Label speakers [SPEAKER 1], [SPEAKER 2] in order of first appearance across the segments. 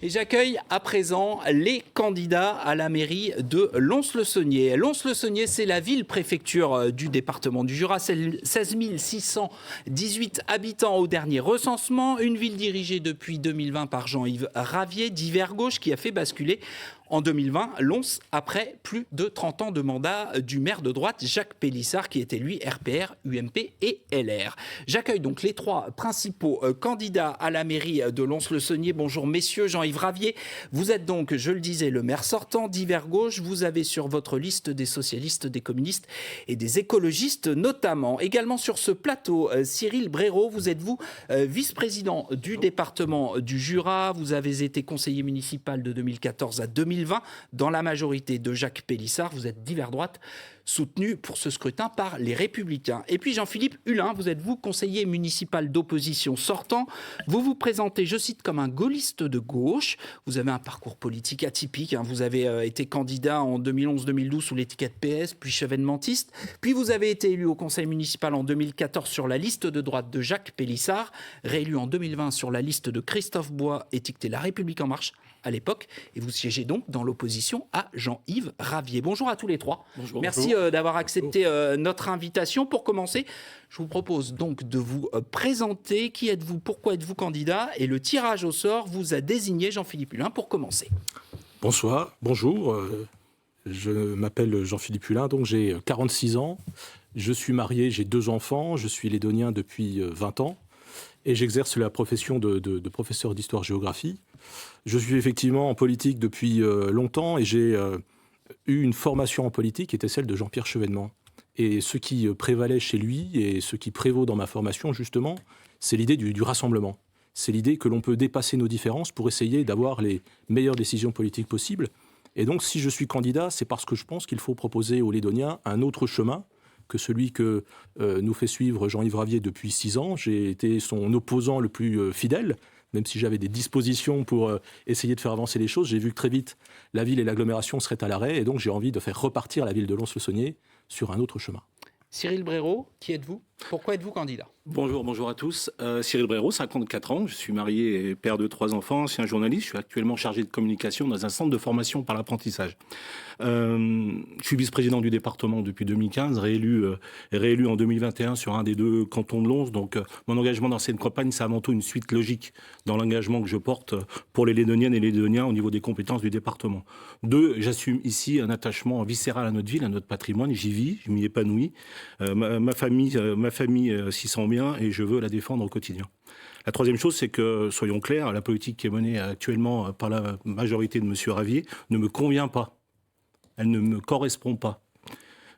[SPEAKER 1] Et j'accueille à présent les candidats à la mairie de Lons-le-Saunier. Lons-le-Saunier, c'est la ville-préfecture du département du Jura, 16 618 habitants au dernier recensement, une ville dirigée depuis 2020 par Jean-Yves Ravier, d'hiver gauche, qui a fait basculer en 2020 Lons après plus de 30 ans de mandat du maire de droite Jacques Pélissard, qui était lui RPR, UMP et LR. J'accueille donc les trois principaux candidats à la mairie de Lons-le-Saunier. Bonjour messieurs. Jean-Yves Ravier, vous êtes donc, je le disais, le maire sortant d'hiver gauche. Vous avez sur votre liste des socialistes, des communistes et des écologistes notamment. Également sur ce plateau, Cyril Bréraud, vous êtes vice-président du département du Jura. Vous avez été conseiller municipal de 2014 à 2020 dans la majorité de Jacques Pélissard. Vous êtes d'hiver droite, soutenu pour ce scrutin par les Républicains. Et puis Jean-Philippe Hulin, vous êtes conseiller municipal d'opposition sortant. Vous vous présentez, je cite, comme un gaulliste de gauche. Vous avez un parcours politique atypique. Vous avez été candidat en 2011-2012 sous l'étiquette PS, puis chevènementiste. Puis vous avez été élu au conseil municipal en 2014 sur la liste de droite de Jacques Pélissard, réélu en 2020 sur la liste de Christophe Bois, étiqueté La République En Marche à l'époque. Et vous siégez donc dans l'opposition à Jean-Yves Ravier. Bonjour à tous les trois.
[SPEAKER 2] Bonjour.
[SPEAKER 1] Merci d'avoir accepté notre invitation. Pour commencer, je vous propose donc de vous présenter. Qui êtes-vous? Pourquoi êtes-vous candidat? Et le tirage au sort vous a désigné, Jean-Philippe Hulin, pour commencer.
[SPEAKER 2] Bonsoir, bonjour. Je m'appelle Jean-Philippe Hulin, donc j'ai 46 ans. Je suis marié, j'ai 2 enfants. Je suis lédonien depuis 20 ans. Et j'exerce la profession de professeur d'histoire-géographie. Je suis effectivement en politique depuis longtemps et j'ai eu une formation en politique qui était celle de Jean-Pierre Chevènement. Et ce qui prévalait chez lui et ce qui prévaut dans ma formation, justement, c'est l'idée du rassemblement. C'est l'idée que l'on peut dépasser nos différences pour essayer d'avoir les meilleures décisions politiques possibles. Et donc, si je suis candidat, c'est parce que je pense qu'il faut proposer aux Lédoniens un autre chemin que celui que nous fait suivre Jean-Yves Ravier depuis 6 ans. J'ai été son opposant le plus fidèle, même si j'avais des dispositions pour essayer de faire avancer les choses. J'ai vu que très vite, la ville et l'agglomération seraient à l'arrêt, et donc j'ai envie de faire repartir la ville de Lons-le-Saunier sur un autre chemin.
[SPEAKER 1] Cyril Bréraud, qui êtes-vous? Pourquoi êtes-vous candidat?
[SPEAKER 3] Bonjour à tous. Cyril Bréraud, 54 ans. Je suis marié et père de 3 enfants, ancien journaliste. Je suis actuellement chargé de communication dans un centre de formation par l'apprentissage. Je suis vice-président du département depuis 2015, réélu en 2021 sur un des 2 cantons de Lons. Donc mon engagement dans cette campagne, c'est avant tout une suite logique dans l'engagement que je porte pour les Lédoniennes et les Lédoniens au niveau des compétences du département. 2, j'assume ici un attachement viscéral à notre ville, à notre patrimoine. J'y vis, je m'y épanouis. Ma famille s'y sent bien et je veux la défendre au quotidien. La 3e chose, c'est que, soyons clairs, la politique qui est menée actuellement par la majorité de M. Ravier ne me convient pas. Elle ne me correspond pas.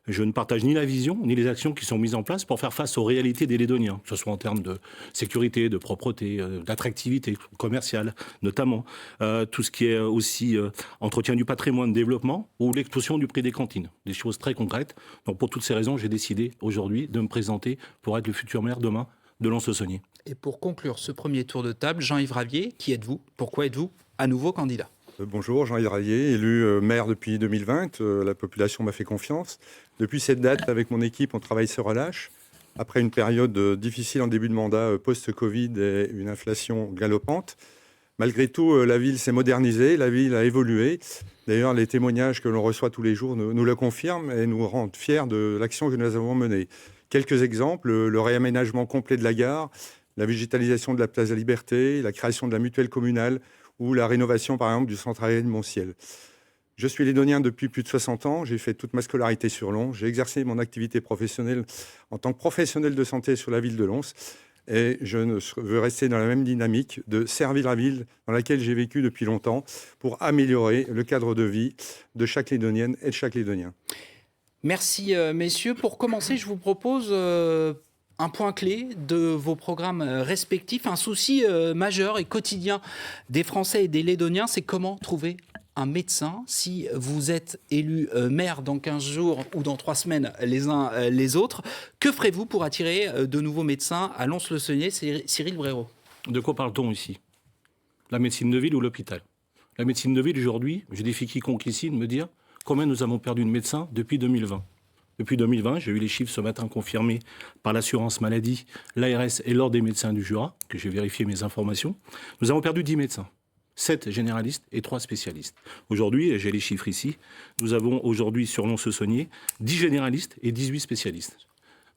[SPEAKER 3] Je ne partage ni la vision, ni les actions qui sont mises en place pour faire face aux réalités des Lédoniens, que ce soit en termes de sécurité, de propreté, d'attractivité commerciale, notamment. Tout ce qui est aussi entretien du patrimoine, développement, ou l'explosion du prix des cantines. Des choses très concrètes. Donc pour toutes ces raisons, j'ai décidé aujourd'hui de me présenter pour être le futur maire demain de Lons-le-Saunier.
[SPEAKER 1] Et pour conclure ce premier tour de table, Jean-Yves Ravier, qui êtes-vous? Pourquoi êtes-vous à nouveau candidat?
[SPEAKER 4] Bonjour, Jean-Yves Ravier, élu maire depuis 2020. La population m'a fait confiance. Depuis cette date, avec mon équipe, on travaille sans relâche. Après une période difficile en début de mandat post-Covid et une inflation galopante, malgré tout, la ville s'est modernisée, la ville a évolué. D'ailleurs, les témoignages que l'on reçoit tous les jours nous le confirment et nous rendent fiers de l'action que nous avons menée. Quelques exemples, le réaménagement complet de la gare, la végétalisation de la place de la Liberté, la création de la mutuelle communale, ou la rénovation, par exemple, du centre aérien de Montciel. Je suis lédonien depuis plus de 60 ans. J'ai fait toute ma scolarité sur Lons. J'ai exercé mon activité professionnelle en tant que professionnel de santé sur la ville de Lons. Et je veux rester dans la même dynamique de servir la ville dans laquelle j'ai vécu depuis longtemps pour améliorer le cadre de vie de chaque lédonienne et de chaque lédonien.
[SPEAKER 1] Merci, messieurs. Pour commencer, je vous propose un point clé de vos programmes respectifs, un souci majeur et quotidien des Français et des Lédoniens, c'est comment trouver un médecin. Si vous êtes élu maire dans 15 jours ou dans 3 semaines les uns les autres, que ferez-vous pour attirer de nouveaux médecins à Lons-le-Saunier? Cyril Bréraud.
[SPEAKER 3] De quoi parle-t-on ici? La médecine de ville ou l'hôpital? La médecine de ville, aujourd'hui, je défie quiconque ici de me dire combien nous avons perdu de médecins depuis 2020. Depuis 2020, j'ai eu les chiffres ce matin confirmés par l'assurance maladie, l'ARS et l'Ordre des médecins du Jura, que j'ai vérifié mes informations. Nous avons perdu 10 médecins. 7 généralistes et 3 spécialistes. Aujourd'hui, et j'ai les chiffres ici, nous avons aujourd'hui sur Lons-le-Saunier 10 généralistes et 18 spécialistes.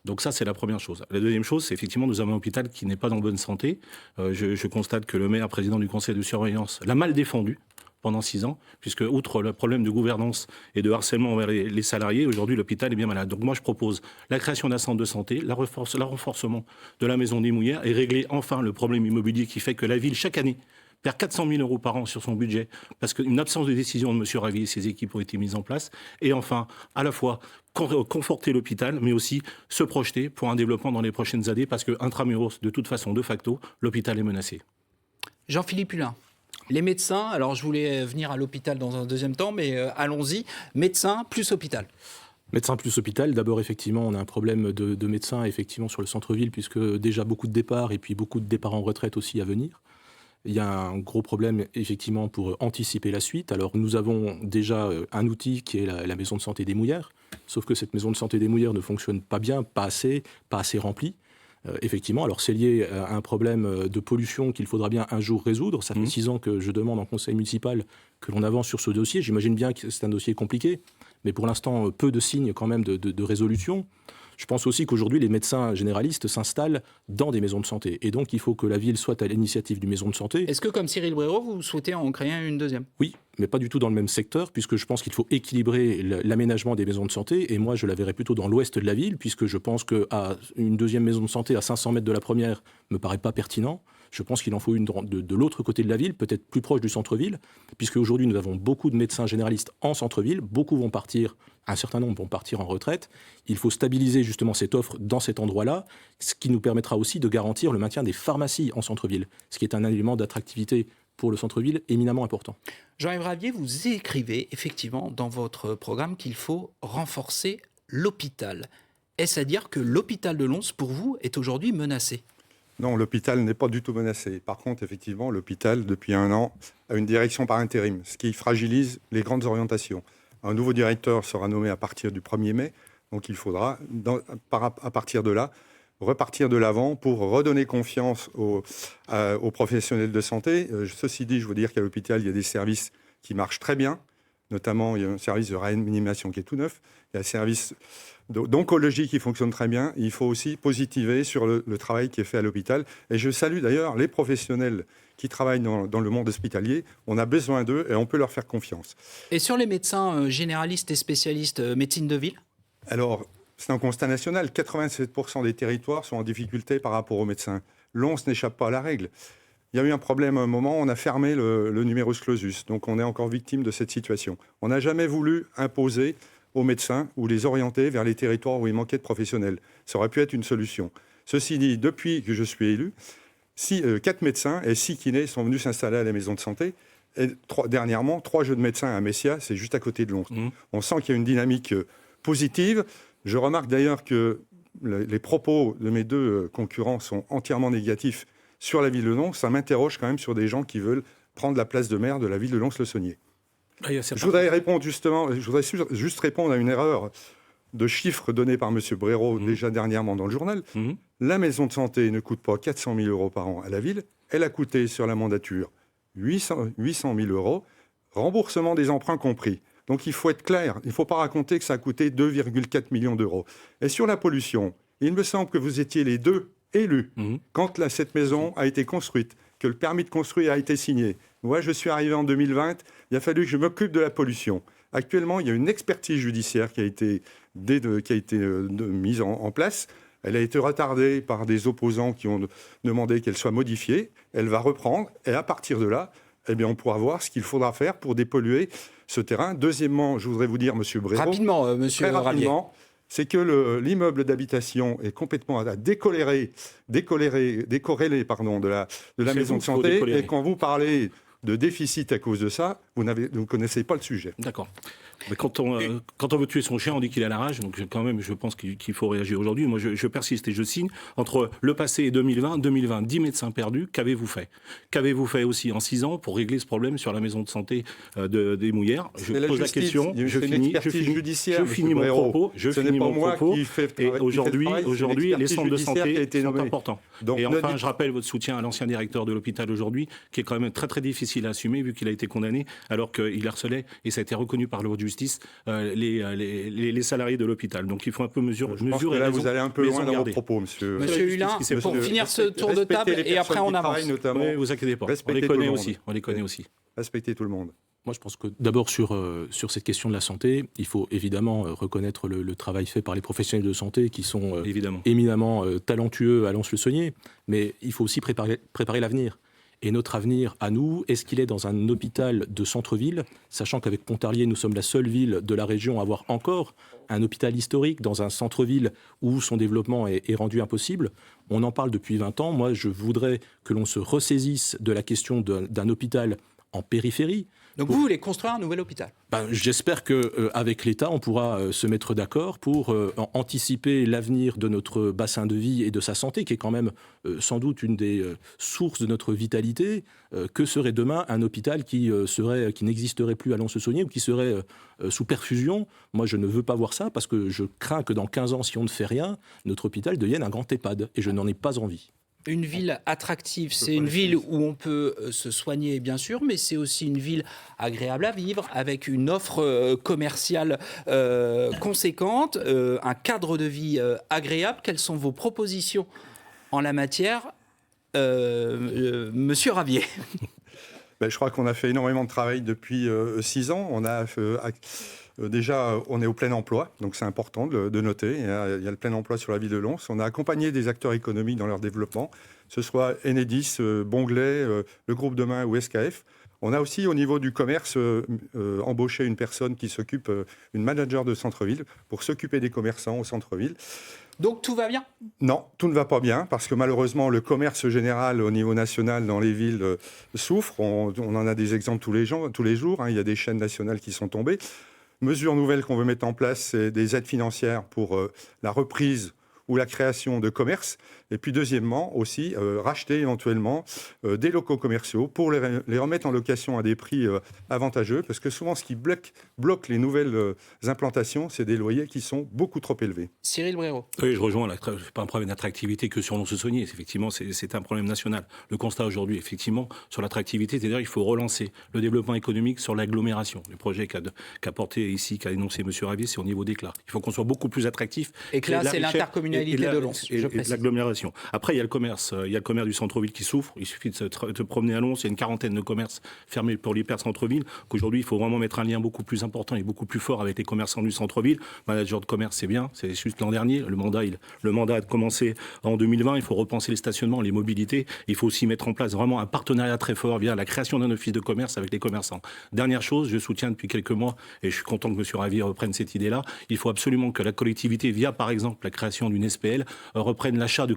[SPEAKER 3] Donc ça, c'est la première chose. La deuxième chose, c'est effectivement, nous avons un hôpital qui n'est pas en bonne santé. Je constate que le maire, président du conseil de surveillance, l'a mal défendu pendant 6 ans, puisque outre le problème de gouvernance et de harcèlement envers les salariés, aujourd'hui l'hôpital est bien malade. Donc moi je propose la création d'un centre de santé, le renforcement de la maison des Mouillères et régler enfin le problème immobilier qui fait que la ville chaque année perd 400 000 € par an sur son budget parce qu'une absence de décision de M. Ravier et ses équipes ont été mises en place. Et enfin, à la fois conforter l'hôpital, mais aussi se projeter pour un développement dans les prochaines années parce que intramuros, de toute façon, de facto, l'hôpital est menacé.
[SPEAKER 1] Jean-Philippe Hulin. Les médecins, alors je voulais venir à l'hôpital dans un deuxième temps, mais allons-y. Médecins plus hôpital.
[SPEAKER 2] Médecins plus hôpital. D'abord, effectivement, on a un problème de médecins effectivement sur le centre-ville, puisque déjà beaucoup de départs et puis beaucoup de départs en retraite aussi à venir. Il y a un gros problème, effectivement, pour anticiper la suite. Alors, nous avons déjà un outil qui est la maison de santé des Mouillères, sauf que cette maison de santé des Mouillères ne fonctionne pas bien, pas assez remplie. Effectivement, alors c'est lié à un problème de pollution qu'il faudra bien un jour résoudre. Ça fait 6 ans que je demande en conseil municipal que l'on avance sur ce dossier. J'imagine bien que c'est un dossier compliqué, mais pour l'instant, peu de signes quand même de résolution. Je pense aussi qu'aujourd'hui, les médecins généralistes s'installent dans des maisons de santé. Et donc, il faut que la ville soit à l'initiative d'une maison de santé.
[SPEAKER 1] Est-ce que, comme Cyril Brero, vous souhaitez en créer une deuxième ?
[SPEAKER 2] Oui, mais pas du tout dans le même secteur, puisque je pense qu'il faut équilibrer l'aménagement des maisons de santé. Et moi, je la verrais plutôt dans l'ouest de la ville, puisque je pense qu'une deuxième maison de santé à 500 mètres de la première ne me paraît pas pertinent. Je pense qu'il en faut une de l'autre côté de la ville, peut-être plus proche du centre-ville, puisque aujourd'hui nous avons beaucoup de médecins généralistes en centre-ville. Beaucoup vont partir, un certain nombre vont partir en retraite. Il faut stabiliser justement cette offre dans cet endroit-là, ce qui nous permettra aussi de garantir le maintien des pharmacies en centre-ville, ce qui est un élément d'attractivité pour le centre-ville éminemment important.
[SPEAKER 1] Jean-Yves Ravier, vous écrivez effectivement dans votre programme qu'il faut renforcer l'hôpital. Est-ce à dire que l'hôpital de Lons, pour vous, est aujourd'hui menacé ?
[SPEAKER 4] Non, l'hôpital n'est pas du tout menacé. Par contre, effectivement, l'hôpital, depuis 1 an, a une direction par intérim, ce qui fragilise les grandes orientations. Un nouveau directeur sera nommé à partir du 1er mai, donc il faudra, à partir de là, repartir de l'avant pour redonner confiance aux professionnels de santé. Ceci dit, je veux dire qu'à l'hôpital, il y a des services qui marchent très bien. Notamment, il y a un service de réanimation qui est tout neuf. Il y a un service d'oncologie qui fonctionne très bien. Il faut aussi positiver sur le travail qui est fait à l'hôpital. Et je salue d'ailleurs les professionnels qui travaillent dans le monde hospitalier. On a besoin d'eux et on peut leur faire confiance.
[SPEAKER 1] Et sur les médecins généralistes et spécialistes médecine de ville ?
[SPEAKER 4] Alors, c'est un constat national. 87% des territoires sont en difficulté par rapport aux médecins. Lons n'échappe pas à la règle. Il y a eu un problème à un moment, on a fermé le numerus clausus. Donc on est encore victime de cette situation. On n'a jamais voulu imposer aux médecins ou les orienter vers les territoires où il manquait de professionnels. Ça aurait pu être une solution. Ceci dit, depuis que je suis élu, 4 médecins et 6 kinés sont venus s'installer à la maison de santé. Et dernièrement, 3 jeunes médecins à Messia, c'est juste à côté de Lons. On sent qu'il y a une dynamique positive. Je remarque d'ailleurs que les propos de mes 2 concurrents sont entièrement négatifs sur la ville de Lons. Ça m'interroge quand même sur des gens qui veulent prendre la place de maire de la ville de Lons-le-Saunier. Je voudrais juste répondre à une erreur de chiffres donnés par M. Brero déjà dernièrement dans le journal. La maison de santé ne coûte pas 400 000 € par an à la ville. Elle a coûté sur la mandature 800 000 €, remboursement des emprunts compris. Donc il faut être clair, il ne faut pas raconter que ça a coûté 2,4 millions d'euros. Et sur la pollution, il me semble que vous étiez les 2 élus quand cette maison a été construite, que le permis de construire a été signé. Moi, je suis arrivé en 2020, il a fallu que je m'occupe de la pollution. Actuellement, il y a une expertise judiciaire qui a été mise en place. Elle a été retardée par des opposants qui ont demandé qu'elle soit modifiée. Elle va reprendre et à partir de là, eh bien, on pourra voir ce qu'il faudra faire pour dépolluer ce terrain. Deuxièmement, je voudrais vous dire, Monsieur Brero,
[SPEAKER 1] rapidement, Monsieur Ravier,
[SPEAKER 4] c'est que l'immeuble d'habitation est complètement décorrélé de la maison de santé. Et quand vous parlez de déficit à cause de ça, vous ne connaissez pas le sujet.
[SPEAKER 3] D'accord. Mais quand on veut tuer son chien, on dit qu'il a la rage. Donc quand même, je pense qu'il faut réagir aujourd'hui. Moi, je persiste et je signe. Entre le passé et 2020, 10 médecins perdus, qu'avez-vous fait ? Qu'avez-vous fait aussi en 6 ans pour régler ce problème sur la maison de santé des Mouillères ? Je pose la question, je finis mon propos. Et aujourd'hui, les centres de santé sont importants. Et enfin, je rappelle votre soutien à l'ancien directeur de l'hôpital aujourd'hui, qui est quand même très très difficile à assumer vu qu'il a été condamné alors qu'il harcelait, et ça a été reconnu par le haut de justice, les salariés de l'hôpital. Donc il faut un peu mesurer
[SPEAKER 4] là, vous allez un peu loin dans vos propos, monsieur.
[SPEAKER 1] Monsieur Hulin, pour finir ce tour de table, et après on avance.
[SPEAKER 3] Oui, vous inquiétez pas, on les connaît aussi.
[SPEAKER 4] Respectez tout le monde.
[SPEAKER 2] Moi, je pense que d'abord, sur cette question de la santé, il faut évidemment reconnaître le travail fait par les professionnels de santé qui sont éminemment talentueux à Lons-le-Saunier, mais il faut aussi préparer l'avenir. Et notre avenir à nous, est-ce qu'il est dans un hôpital de centre-ville, sachant qu'avec Pontarlier, nous sommes la seule ville de la région à avoir encore un hôpital historique dans un centre-ville où son développement est rendu impossible. On en parle depuis 20 ans. Moi, je voudrais que l'on se ressaisisse de la question d'un hôpital en périphérie.
[SPEAKER 1] Donc vous voulez construire un nouvel hôpital ?
[SPEAKER 2] J'espère qu'avec l'État, on pourra se mettre d'accord pour anticiper l'avenir de notre bassin de vie et de sa santé, qui est quand même sans doute une des sources de notre vitalité. Que serait demain un hôpital qui n'existerait plus à Lons-le-Saunier ou qui serait sous perfusion ? Moi, je ne veux pas voir ça parce que je crains que dans 15 ans, si on ne fait rien, notre hôpital devienne un grand EHPAD. Et je n'en ai pas envie.
[SPEAKER 1] Une ville attractive, c'est une ville où on peut se soigner, bien sûr, mais c'est aussi une ville agréable à vivre, avec une offre commerciale conséquente, un cadre de vie agréable. Quelles sont vos propositions en la matière, Monsieur Ravier ?
[SPEAKER 4] Je crois qu'on a fait énormément de travail depuis 6 ans. On a déjà, on est au plein emploi, donc c'est important de noter. Il y a le plein emploi sur la ville de Lons. On a accompagné des acteurs économiques dans leur développement, que ce soit Enedis, Bonglais, le groupe Demain ou SKF. On a aussi, au niveau du commerce, embauché une personne qui s'occupe, une manager de centre-ville, pour s'occuper des commerçants au centre-ville.
[SPEAKER 1] Donc tout va bien ?
[SPEAKER 4] Non, tout ne va pas bien, parce que malheureusement, le commerce général au niveau national dans les villes souffre. On en a des exemples tous les jours. Il y a des chaînes nationales qui sont tombées. Mesures nouvelles qu'on veut mettre en place, c'est des aides financières pour la reprise ou la création de commerce. Et puis deuxièmement, aussi, racheter éventuellement des locaux commerciaux pour les remettre en location à des prix avantageux. Parce que souvent, ce qui bloque les nouvelles implantations, c'est des loyers qui sont beaucoup trop élevés.
[SPEAKER 1] Cyril Brérot.
[SPEAKER 3] Oui, je rejoins. C'est pas un problème d'attractivité que sur Lons-le-Saunier. Effectivement, c'est un problème national. Le constat aujourd'hui, effectivement, sur l'attractivité, c'est-à-dire qu'il faut relancer le développement économique sur l'agglomération. Le projet qu'a porté ici, qu'a énoncé M. Ravier, c'est au niveau d'Éclat. Il faut qu'on soit beaucoup plus attractif.
[SPEAKER 1] Éclat, c'est l'intercommunalité de Lons, je précise.
[SPEAKER 3] L'agglomération. Après, il y a le commerce du centre-ville qui souffre. Il suffit de se promener à Lons. Il y a une quarantaine de commerces fermés pour l'hyper-centre-ville. Qu'aujourd'hui, il faut vraiment mettre un lien beaucoup plus important et beaucoup plus fort avec les commerçants du centre-ville. Manager de commerce, c'est bien. C'est juste l'an dernier. Le mandat a commencé en 2020. Il faut repenser les stationnements, les mobilités. Il faut aussi mettre en place vraiment un partenariat très fort via la création d'un office de commerce avec les commerçants. Dernière chose, je soutiens depuis quelques mois, et je suis content que M. Ravier reprenne cette idée-là, il faut absolument que la collectivité, via par exemple la création d'une SPL, reprenne l'achat de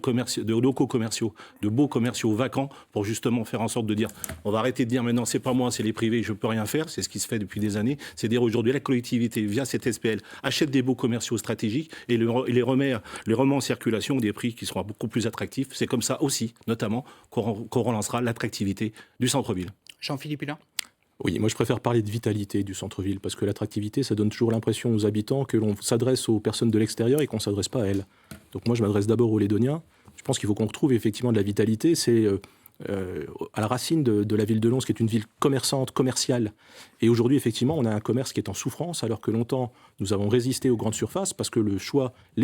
[SPEAKER 3] locaux commerciaux, de beaux commerciaux vacants, pour justement faire en sorte de dire, on va arrêter de dire maintenant c'est pas moi, c'est les privés, je peux rien faire. C'est ce qui se fait depuis des années. C'est dire aujourd'hui la collectivité, via cette SPL, achète des beaux commerciaux stratégiques et les remet en circulation des prix qui seront beaucoup plus attractifs. C'est comme ça aussi, notamment, qu'on relancera l'attractivité du centre-ville.
[SPEAKER 1] Jean-Philippe Hulin.
[SPEAKER 2] Oui, moi je préfère parler de vitalité du centre-ville, parce que l'attractivité, ça donne toujours l'impression aux habitants que l'on s'adresse aux personnes de l'extérieur et qu'on ne s'adresse pas à elles. Donc moi je m'adresse d'abord aux Lédoniens. Je pense qu'il faut qu'on retrouve effectivement de la vitalité. C'est à la racine de la ville de Lons, qui est une ville commerçante, commerciale. Et aujourd'hui, effectivement, on a un commerce qui est en souffrance, alors que longtemps, nous avons résisté aux grandes surfaces, parce que les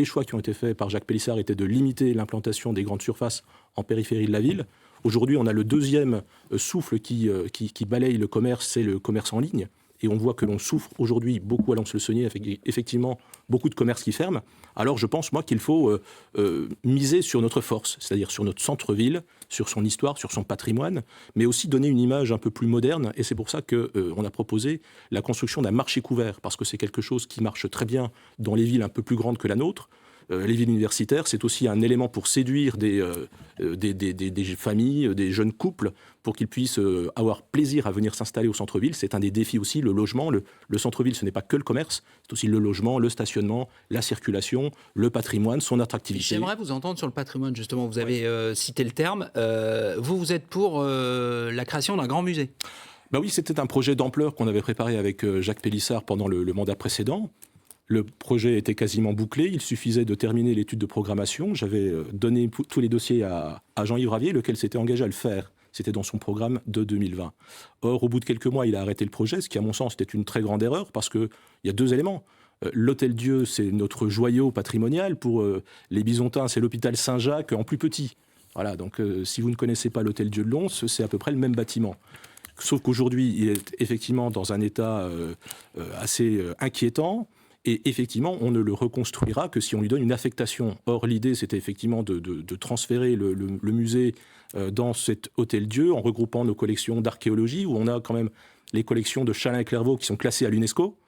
[SPEAKER 2] choix qui ont été faits par Jacques Pélissard étaient de limiter l'implantation des grandes surfaces en périphérie de la ville. Aujourd'hui, on a le deuxième souffle qui balaye le commerce, c'est le commerce en ligne. Et on voit que l'on souffre aujourd'hui beaucoup à Lons-le-Saunier, avec effectivement beaucoup de commerces qui ferment. Alors je pense, moi, qu'il faut miser sur notre force, c'est-à-dire sur notre centre-ville, sur son histoire, sur son patrimoine, mais aussi donner une image un peu plus moderne. Et c'est pour ça qu'on a proposé la construction d'un marché couvert, parce que c'est quelque chose qui marche très bien dans les villes un peu plus grandes que la nôtre. les villes universitaires, c'est aussi un élément pour séduire des familles, des jeunes couples, pour qu'ils puissent avoir plaisir à venir s'installer au centre-ville. C'est un des défis aussi, le logement. Le centre-ville, ce n'est pas que le commerce, c'est aussi le logement, le stationnement, la circulation, le patrimoine, son attractivité.
[SPEAKER 1] J'aimerais vous entendre sur le patrimoine, justement. Vous avez cité le terme. Vous êtes pour la création d'un grand musée.
[SPEAKER 2] Ben oui, c'était un projet d'ampleur qu'on avait préparé avec Jacques Pélissard pendant le mandat précédent. Le projet était quasiment bouclé, il suffisait de terminer l'étude de programmation. J'avais donné tous les dossiers à Jean-Yves Ravier, lequel s'était engagé à le faire. C'était dans son programme de 2020. Or, au bout de quelques mois, il a arrêté le projet, ce qui, à mon sens, était une très grande erreur, parce qu'il y a deux éléments. L'Hôtel-Dieu, c'est notre joyau patrimonial. Pour les Bisontins, c'est l'hôpital Saint-Jacques en plus petit. Voilà, donc si vous ne connaissez pas l'Hôtel-Dieu de Lons, c'est à peu près le même bâtiment. Sauf qu'aujourd'hui, il est effectivement dans un état assez inquiétant. Et effectivement, on ne le reconstruira que si on lui donne une affectation. Or, l'idée, c'était effectivement de transférer le musée dans cet Hôtel-Dieu en regroupant nos collections d'archéologie, où on a quand même les collections de Chalin-Clairvaux qui sont classées à l'UNESCO,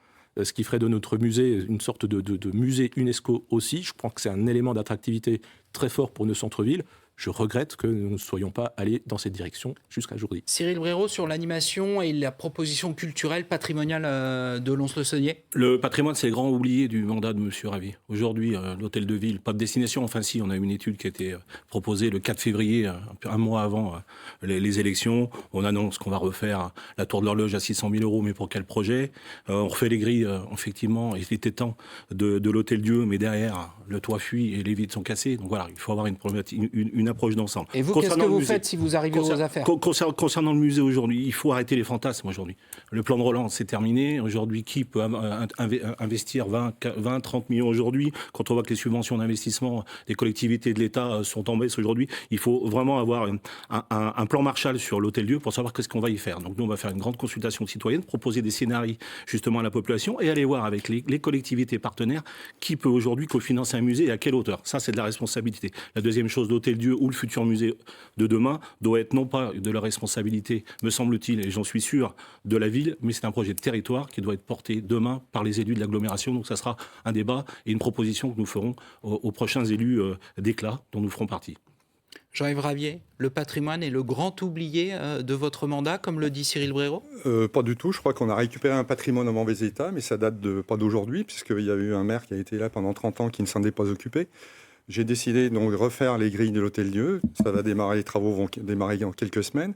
[SPEAKER 2] ce qui ferait de notre musée une sorte de musée UNESCO aussi. Je pense que c'est un élément d'attractivité très fort pour nos centres-villes. Je regrette que nous ne soyons pas allés dans cette direction jusqu'à aujourd'hui.
[SPEAKER 1] Cyril Bréraud, sur l'animation et la proposition culturelle patrimoniale de Lons-le-Saunier.
[SPEAKER 3] Le patrimoine, c'est le grand oublié du mandat de M. Ravier. Aujourd'hui, l'hôtel de ville, pas de destination. Enfin si, on a une étude qui a été proposée le 4 février, un mois avant les élections. On annonce qu'on va refaire la tour de l'horloge à 600 000 €, mais pour quel projet? On refait les grilles, effectivement, il était temps de l'hôtel-dieu, mais derrière, le toit fuit et les vitres sont cassées. Donc voilà, il faut avoir une approche d'ensemble.
[SPEAKER 1] Et vous, qu'est-ce que vous faites si vous arrivez aux affaires?
[SPEAKER 3] Concernant le musée aujourd'hui, il faut arrêter les fantasmes aujourd'hui. Le plan de relance, c'est terminé. Aujourd'hui, qui peut investir 20, 30 millions aujourd'hui? Quand on voit que les subventions d'investissement des collectivités de l'État sont en baisse aujourd'hui, il faut vraiment avoir un plan Marshall sur l'Hôtel-Dieu pour savoir qu'est-ce qu'on va y faire. Donc nous, on va faire une grande consultation citoyenne, proposer des scénarios justement à la population et aller voir avec les collectivités partenaires qui peut aujourd'hui cofinancer un musée et à quelle hauteur. Ça, c'est de la responsabilité. La deuxième chose, l'Hôtel-Dieu ou le futur musée de demain doit être non pas de la responsabilité, me semble-t-il, et j'en suis sûr, de la ville, mais c'est un projet de territoire qui doit être porté demain par les élus de l'agglomération. Donc ça sera un débat et une proposition que nous ferons aux prochains élus d'éclat dont nous ferons partie.
[SPEAKER 1] Jean-Yves Ravier, le patrimoine est le grand oublié de votre mandat, comme le dit Cyril Bréraud?
[SPEAKER 4] Pas du tout. Je crois qu'on a récupéré un patrimoine en mauvais état, mais ça date pas d'aujourd'hui, puisqu'il y a eu un maire qui a été là pendant 30 ans qui ne s'en est pas occupé. J'ai décidé donc de refaire les grilles de l'Hôtel-Dieu. Ça va démarrer, les travaux vont démarrer en quelques semaines.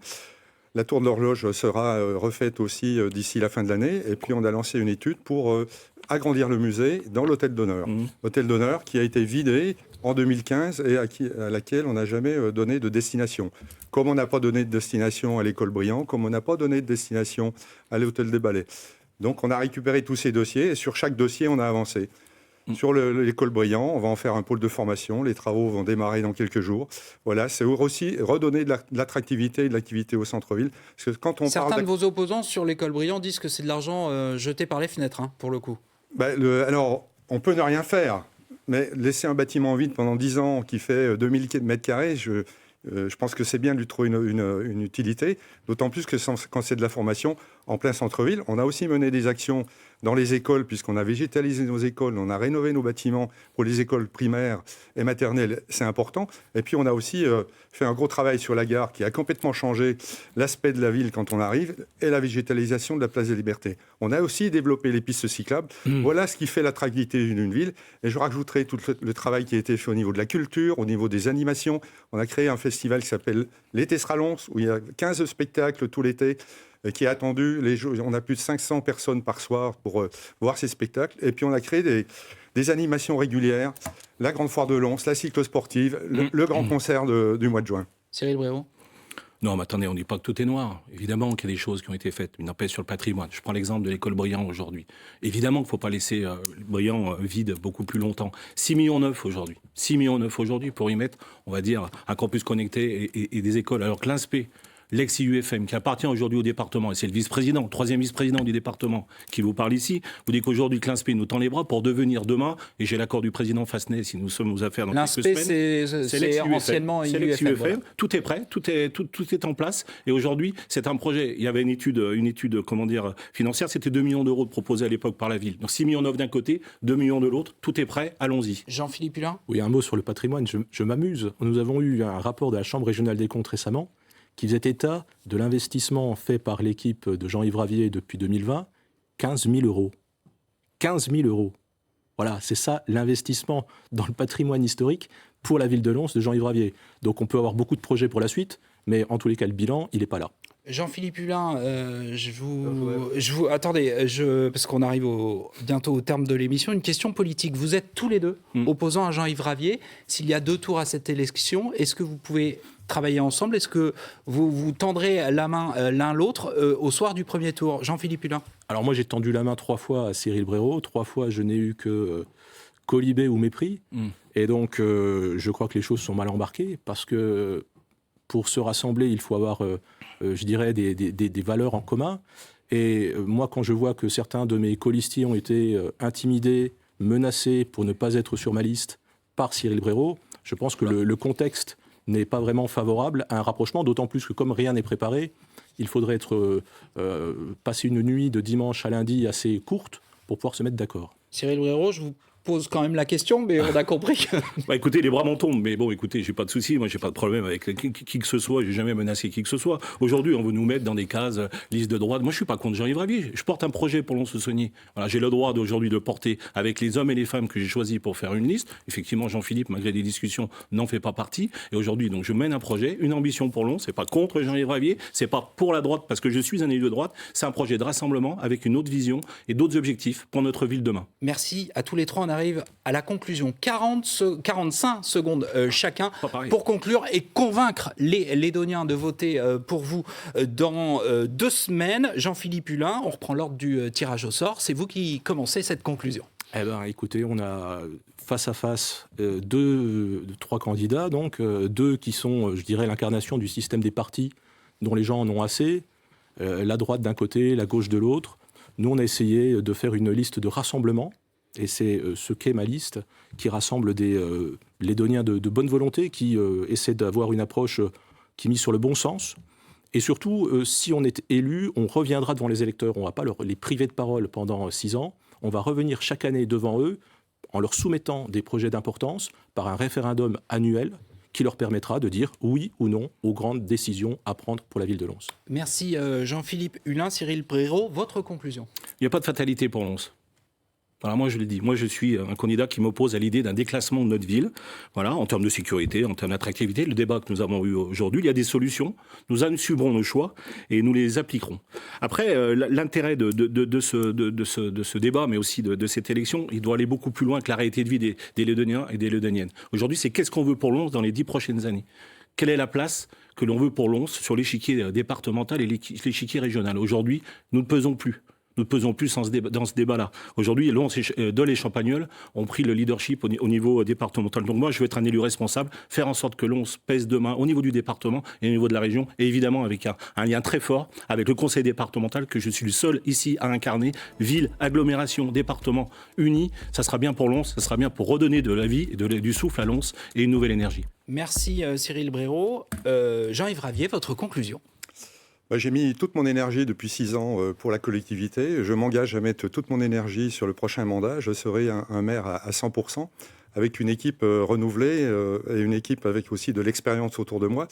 [SPEAKER 4] La tour de l'horloge sera refaite aussi d'ici la fin de l'année. Et puis on a lancé une étude pour agrandir le musée dans l'hôtel d'honneur. L'hôtel d'honneur qui a été vidé en 2015 et à laquelle on n'a jamais donné de destination. Comme on n'a pas donné de destination à l'école Briand, comme on n'a pas donné de destination à l'hôtel des Ballets. Donc on a récupéré tous ces dossiers et sur chaque dossier on a avancé. Sur l'école Briand, on va en faire un pôle de formation. Les travaux vont démarrer dans quelques jours. Voilà, c'est aussi redonner de l'attractivité et de l'activité au centre-ville. Parce que quand on
[SPEAKER 1] Certains de vos opposants sur l'école Briand disent que c'est de l'argent jeté par les fenêtres, pour le coup.
[SPEAKER 4] Alors, on peut ne rien faire, mais laisser un bâtiment vide pendant 10 ans qui fait 2000 m², je pense que c'est bien de lui trouver une utilité, d'autant plus que quand c'est de la formation en plein centre-ville. On a aussi mené des actions dans les écoles, puisqu'on a végétalisé nos écoles, on a rénové nos bâtiments pour les écoles primaires et maternelles, c'est important. Et puis on a aussi fait un gros travail sur la gare qui a complètement changé l'aspect de la ville quand on arrive et la végétalisation de la place des Libertés. On a aussi développé les pistes cyclables. Voilà ce qui fait l'attractivité d'une ville. Et je rajouterai tout le travail qui a été fait au niveau de la culture, au niveau des animations. On a créé un festival qui s'appelle L'été sera Lons, où il y a 15 spectacles tout l'été, qui est attendu. On a plus de 500 personnes par soir pour voir ces spectacles. Et puis on a créé des animations régulières, la grande foire de Lons, la cyclosportive, le grand concert du mois de juin.
[SPEAKER 1] Cyril Bréraud.
[SPEAKER 3] Non, mais attendez, on ne dit pas que tout est noir. Évidemment qu'il y a des choses qui ont été faites, mais n'empêche sur le patrimoine. Je prends l'exemple de l'école Briand aujourd'hui. Évidemment qu'il ne faut pas laisser Briand vide beaucoup plus longtemps. 6,9 millions aujourd'hui. 6,9 millions aujourd'hui pour y mettre, on va dire, un campus connecté et des écoles. Alors que l'INSPE, l'ex-IUFM, qui appartient aujourd'hui au département, et c'est le vice-président, le troisième vice-président du département qui vous parle ici, vous dit qu'aujourd'hui, que l'INSPE nous tend les bras pour devenir demain, et j'ai l'accord du président Fassenet, si nous sommes aux affaires dans quelques semaines.
[SPEAKER 1] L'INSPE, c'est anciennement IUFM.
[SPEAKER 3] Voilà. Tout est prêt, tout est en place, et aujourd'hui, c'est un projet. Il y avait une étude financière, c'était 2 millions d'euros proposés à l'époque par la ville. Donc 6 millions d'euros d'un côté, 2 millions de l'autre, tout est prêt, allons-y.
[SPEAKER 1] Jean-Philippe Hulin ?
[SPEAKER 2] Oui, un mot sur le patrimoine, je m'amuse. Nous avons eu un rapport de la Chambre régionale des comptes récemment qui faisait état de l'investissement fait par l'équipe de Jean-Yves Ravier depuis 2020, 15 000 euros. 15 000 euros. Voilà, c'est ça l'investissement dans le patrimoine historique pour la ville de Lons de Jean-Yves Ravier. Donc on peut avoir beaucoup de projets pour la suite, mais en tous les cas, le bilan, il n'est pas là.
[SPEAKER 1] Jean-Philippe Hulin, attendez, parce qu'on arrive bientôt au terme de l'émission, une question politique. Vous êtes tous les deux opposants à Jean-Yves Ravier. S'il y a 2 tours à cette élection, est-ce que vous pouvez travailler ensemble ? Est-ce que vous vous tendrez la main l'un l'autre au soir du premier tour ? Jean-Philippe Hulin. Alors
[SPEAKER 2] moi, j'ai tendu la main 3 fois à Cyril Brayraud. 3 fois, je n'ai eu que colibé ou mépris. Et donc, je crois que les choses sont mal embarquées parce que pour se rassembler, il faut avoir, je dirais, des valeurs en commun. Et moi, quand je vois que certains de mes colistiers ont été intimidés, menacés pour ne pas être sur ma liste par Cyril Brayraud, je pense que le contexte n'est pas vraiment favorable à un rapprochement, d'autant plus que comme rien n'est préparé, il faudrait passer une nuit de dimanche à lundi assez courte pour pouvoir se mettre d'accord.
[SPEAKER 1] Cyril Brayraud, je vous pose quand même la question, mais on a compris que...
[SPEAKER 3] Écoutez, les bras m'en tombent, mais bon, écoutez, j'ai pas de souci, moi j'ai pas de problème avec qui que ce soit, j'ai jamais menacé qui que ce soit. Aujourd'hui, on veut nous mettre dans des cases, liste de droite. Moi, je suis pas contre Jean-Yves Ravier, je porte un projet pour Lons-le-Saunier. Voilà, j'ai le droit d'aujourd'hui de porter avec les hommes et les femmes que j'ai choisis pour faire une liste. Effectivement, Jean-Philippe, malgré des discussions, n'en fait pas partie. Et aujourd'hui, donc, je mène un projet, une ambition pour Lons. C'est pas contre Jean-Yves Ravier, c'est pas pour la droite parce que je suis un élu de droite. C'est un projet de rassemblement avec une autre vision et d'autres objectifs pour notre ville demain.
[SPEAKER 1] Merci à tous les trois. On arrive à la conclusion. 45 secondes chacun pour conclure et convaincre les Lédoniens de voter pour vous dans 2 semaines. Jean-Philippe Hulin, on reprend l'ordre du tirage au sort. C'est vous qui commencez cette conclusion.
[SPEAKER 2] Eh bien, écoutez, on a face à face 3 candidats, donc 2 qui sont, je dirais, l'incarnation du système des partis dont les gens en ont assez. La droite d'un côté, la gauche de l'autre. Nous, on a essayé de faire une liste de rassemblement. Et c'est ce qu'est ma liste, qui rassemble des Lédoniens de bonne volonté, qui essaient d'avoir une approche qui est mise sur le bon sens. Et surtout, si on est élu, on reviendra devant les électeurs. On ne va pas les priver de parole pendant 6 ans. On va revenir chaque année devant eux en leur soumettant des projets d'importance par un référendum annuel qui leur permettra de dire oui ou non aux grandes décisions à prendre pour la ville de Lons.
[SPEAKER 1] Merci Jean-Philippe Hulin. Cyril Brayraud, votre conclusion ?
[SPEAKER 3] Il n'y a pas de fatalité pour Lons. Voilà, moi je l'ai dit, moi je suis un candidat qui m'oppose à l'idée d'un déclassement de notre ville, voilà, en termes de sécurité, en termes d'attractivité. Le débat que nous avons eu aujourd'hui, il y a des solutions, nous assumerons nos choix et nous les appliquerons. Après, l'intérêt de ce débat, mais aussi de cette élection, il doit aller beaucoup plus loin que la réalité de vie des Lédoniens et des Lédoniennes. Aujourd'hui, c'est qu'est-ce qu'on veut pour Lons dans les 10 prochaines années ? Quelle est la place que l'on veut pour Lons sur l'échiquier départemental et l'échiquier régional ? Aujourd'hui, nous ne pesons plus. Nous ne pesons plus dans ce débat-là. Aujourd'hui, Lons, Dole et Champagnole ont pris le leadership au niveau départemental. Donc moi, je veux être un élu responsable, faire en sorte que Lons pèse demain au niveau du département et au niveau de la région, et évidemment avec un lien très fort avec le conseil départemental que je suis le seul ici à incarner. Ville, agglomération, département unis, ça sera bien pour Lons, ça sera bien pour redonner de la vie, du souffle à Lons et une nouvelle énergie.
[SPEAKER 1] Merci Cyril Brayraud. Jean-Yves Ravier, votre conclusion ?
[SPEAKER 4] J'ai mis toute mon énergie depuis 6 ans pour la collectivité. Je m'engage à mettre toute mon énergie sur le prochain mandat. Je serai un maire à 100%, avec une équipe renouvelée et une équipe avec aussi de l'expérience autour de moi.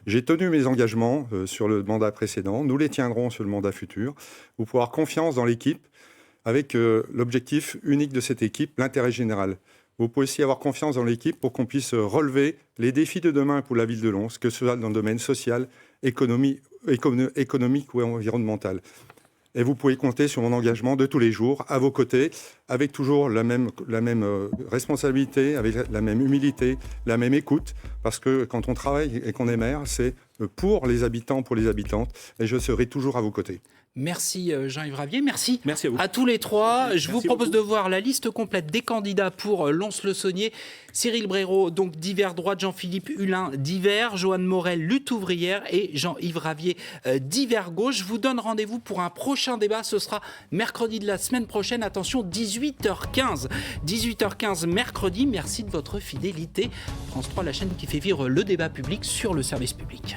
[SPEAKER 4] J'ai tenu mes engagements sur le mandat précédent. Nous les tiendrons sur le mandat futur. Vous pouvez avoir confiance dans l'équipe avec l'objectif unique de cette équipe, l'intérêt général. Vous pouvez aussi avoir confiance dans l'équipe pour qu'on puisse relever les défis de demain pour la ville de Lons, que ce soit dans le domaine social, économique ou environnemental. Et vous pouvez compter sur mon engagement de tous les jours, à vos côtés, avec toujours la même responsabilité, avec la même humilité, la même écoute, parce que quand on travaille et qu'on est maire, c'est pour les habitants, pour les habitantes, et je serai toujours à vos côtés.
[SPEAKER 1] Merci Jean-Yves Ravier, merci
[SPEAKER 3] Merci à vous.
[SPEAKER 1] à tous les trois. Je vous propose
[SPEAKER 3] beaucoup.
[SPEAKER 1] de voir la liste complète des candidats pour Lons-le-Saunier. Cyril Brayraud, donc d'hiver droite, Jean-Philippe Hulin d'hiver, Joanne Morel, lutte ouvrière et Jean-Yves Ravier d'hiver gauche. Je vous donne rendez-vous pour un prochain débat. Ce sera mercredi de la semaine prochaine. Attention, 18h15. 18h15 mercredi. Merci de votre fidélité. France 3, la chaîne qui fait vivre le débat public sur le service public.